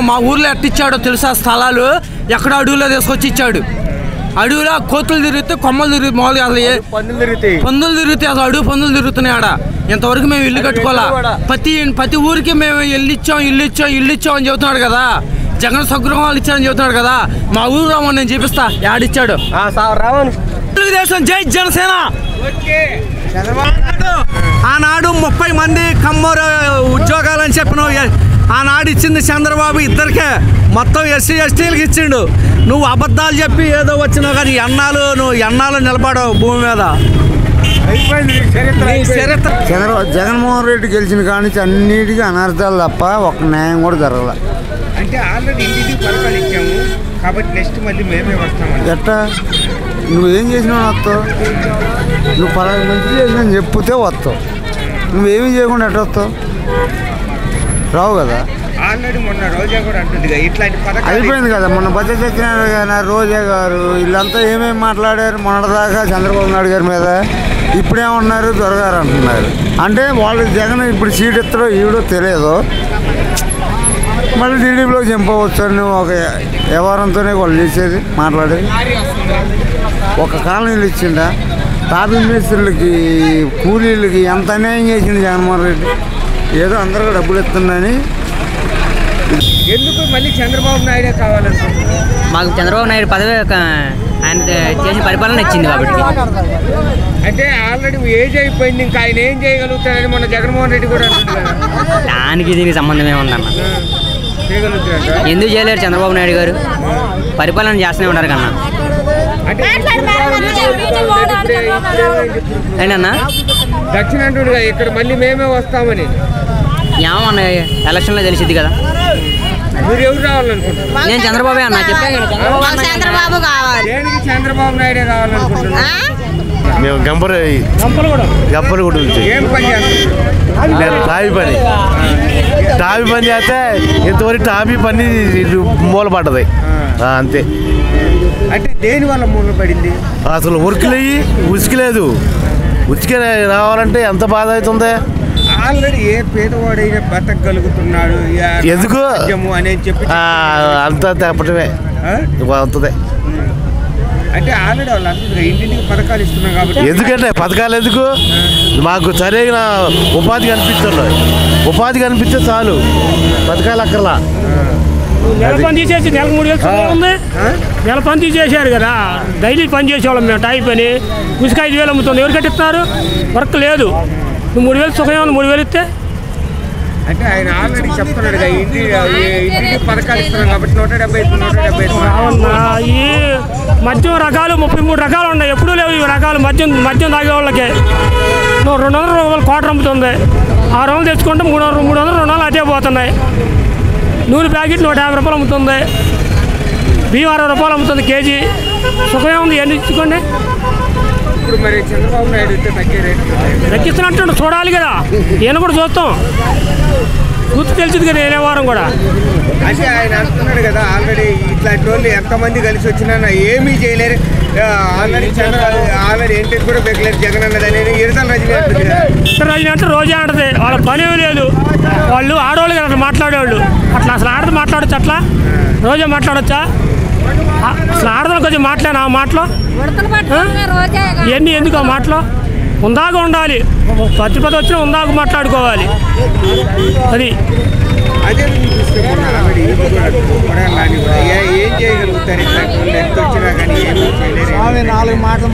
మా ఊర్లో ఎట్టిచ్చాడో తెలుసా? స్థలాలు ఎక్కడ అడవులో తీసుకొచ్చి ఇచ్చాడు. అడవిలో కోతులు తిరిగితే కొమ్మలు తిరిగి మామూలుగా అసలు పందులు తిరిగితే అసలు అడుగు పందులు తిరుగుతున్నాయి ఆడ. ఇంతవరకు మేము ఇల్లు కట్టుకోవాలా. ప్రతి ఊరికి మేము ఇల్లు ఇచ్చాం అని చెబుతున్నాడు కదా. జగన్ స్వగృహాలు ఇచ్చారని చెబుతున్నాడు కదా. మా ఊరు రామని నేను చూపిస్తా యాడిచ్చాడు. తెలుగుదేశం జై జనసేన. ఆనాడు 30 మంది కమ్మరు ఉద్యోగాలని చెప్పిన ఆనాడు ఇచ్చింది చంద్రబాబు ఇద్దరికే, మొత్తం ఎస్సీ ఎస్టీలకు ఇచ్చిండు. నువ్వు అబద్ధాలు చెప్పి ఏదో వచ్చినావు కానీ ఎన్నాళ్ళు నిలబడవు భూమి మీద. జగన్మోహన్ రెడ్డి గెలిచిన కానీ అన్నిటికీ అనర్థాలు తప్ప ఒక న్యాయం కూడా జరగల. అంటే ఆల్రెడీ ఇంటికి పథకాలు ఇచ్చాము కాబట్టి నెక్స్ట్ మళ్ళీ మేమే వస్తాము. ఎట్టా నువ్వేం చేసినా వస్తావు? నువ్వు పలానా మంచి చేసినా చెప్తే వస్తావు. నువ్వేమీ చేయకుండా ఎట్ట వస్తావు? రావు కదా. ఆల్రెడీ మొన్న రోజా కూడా అంటుంది ఇట్లాంటి పథకాలు అయిపోయింది కదా. మొన్న బడ్జెట్ తెచ్చినారు కదా రోజా గారు, వీళ్ళంతా ఏమేమి మాట్లాడారు మొన్నటిదాకా చంద్రబాబు నాయుడు గారి మీద. ఇప్పుడేమన్నారు దొరగారు అంటున్నారు. అంటే వాళ్ళు జగన్ ఇప్పుడు సీట్ ఎత్తడో ఈవిడో తెలియదు. మళ్ళీ టీడీపీలో చంపవచ్చు అని ఒక వ్యవహారంతోనే వాళ్ళు చేసేది మాట్లాడేది. ఒక కాలనీలు ఇచ్చిండా తాపీ మేస్త్రులకి కూలీలకి ఎంత అన్యాయం చేసింది జగన్మోహన్ రెడ్డి. ఏదో అందరూ డబ్బులు ఇస్తుందని. ఎందుకు మళ్ళీ చంద్రబాబు నాయుడే కావాలనుకుంటున్నారు? మాకు చంద్రబాబు నాయుడు పదవి ఆయన చేసిన పరిపాలన ఇచ్చింది కాబట్టి. అంటే ఆల్రెడీ ఏజ్ అయిపోయింది, ఇంకా ఆయన ఏం చేయగలుగుతారని మొన్న జగన్మోహన్ రెడ్డి కూడా అంటుంది కదా. దానికి దీనికి సంబంధం ఏముందన్న? ఎందుకు చేయలేరు చంద్రబాబు నాయుడు గారు? పరిపాలన చేస్తూనే ఉన్నారు కన్నా. ఏంటన్నా దక్షిణాంటుడుగా ఇక్కడ మళ్ళీ మేమే వస్తామని ఏమన్నా ఎలక్షన్లో తెలిసింది కదా. మీరు ఎవరు రావాలనుకుంటున్నారు? నేను చంద్రబాబే అన్న చెప్పాను. చంద్రబాబు కావాలి. దేనికి చంద్రబాబు నాయుడే కావాలనుకుంటున్నారు? మేము గంపలు కూడా ఏం పని చేస్తారు? టాపీ పని చేస్తే ఇంతవరకు టాపీ పని మూలపడ్డది అంతే. అంటే దేని వల్ల మూలపడింది? అసలు వర్క్లయ్యి ఉసికలేదు. ఉసికే రావాలంటే ఎంత బాధ అవుతుంది. ఆల్రెడీ ఏ పేదవాడైనా బతకగలుగుతున్నాడు ఎందుకు అని చెప్పి అంతా తప్పటమే అవుతుంది. అంటే ఆల్రెడీ వాళ్ళు అంటున్నారు ఇంటింటికి పథకాలు ఇస్తున్నాం కాబట్టి. ఎందుకంటే పథకాలు ఎందుకు? మాకు సరైన ఉపాధి కనిపిస్తే చాలు, పథకాలు అక్కర్లా. నెల పని తీసేసి నెలకు 3,000 ఉంది. నెల పని తీసేసారు కదా. డైలీ పని చేసేవాళ్ళం మేము. టైప్ అని ఉసుక 5,000 అమ్ముతుంది. ఎవరు కట్టిస్తున్నారు? వర్క్ లేదు. నువ్వు 3,000 సుఖం ఏమన్నా 3,000 ఇస్తే. అంటే ఆయన ఆల్రెడీ చెప్తున్నాడు ఇంటికి పథకాలు ఇస్తున్నాం కాబట్టి 170 అవునా? ఈ మద్యం రకాలు 33 రకాలు ఉన్నాయి. ఎప్పుడూ లేవు ఈ రకాలు. మద్యం తాగే వాళ్ళకే 200 రూపాయలు క్వార్టర్ అమ్ముతుంది. 600 తెచ్చుకుంటే 300 200 అదే పోతున్నాయి. నూనె ప్యాకెట్ 150 రూపాయలు అమ్ముతుంది. బియ్యం 60 రూపాయలు అమ్ముతుంది కేజీ. సుఖమే ఉంది. ఎన్ని ఇచ్చుకోండి. ఇప్పుడు మరి చంద్రబాబు నాయుడు తగ్గిస్తున్నట్టు చూడాలి కదా. ఈయన కూడా చూస్తాం. గుర్తు తెలిసింది కదా ఏ వారం కూడా. అంటే ఆయన అంటున్నాడు కదా ఆల్రెడీ ఇట్లాంటి వాళ్ళు ఎంతమంది కలిసి వచ్చినా ఏమీ చేయలేరు. ఆల్రెడీ ఏంటి కూడా పెగలేరు జగన్ అన్నది అనేది ఇరదల రజనీ అంటుంది. రజనీ అంటే రోజే ఆడది. వాళ్ళ పని లేదు. వాళ్ళు ఆడవాళ్ళు కదా అట్లా మాట్లాడేవాళ్ళు. అట్లా అసలు ఆడది మాట్లాడచ్చు. అట్లా రోజే మాట్లాడచ్చా? అసలు ఆడదాం కొంచెం మాట్లాడిన ఆ మాటలో ఇవన్నీ ఎందుకు? ఆ మాటలో ఉందాక ఉండాలి. ప్రతిపద వచ్చినా ఉందాక మాట్లాడుకోవాలి. అది అదే ఏం చేయగలుగుతారు? ఎంత వచ్చినా కానీ ఏమీ చేయలేరు.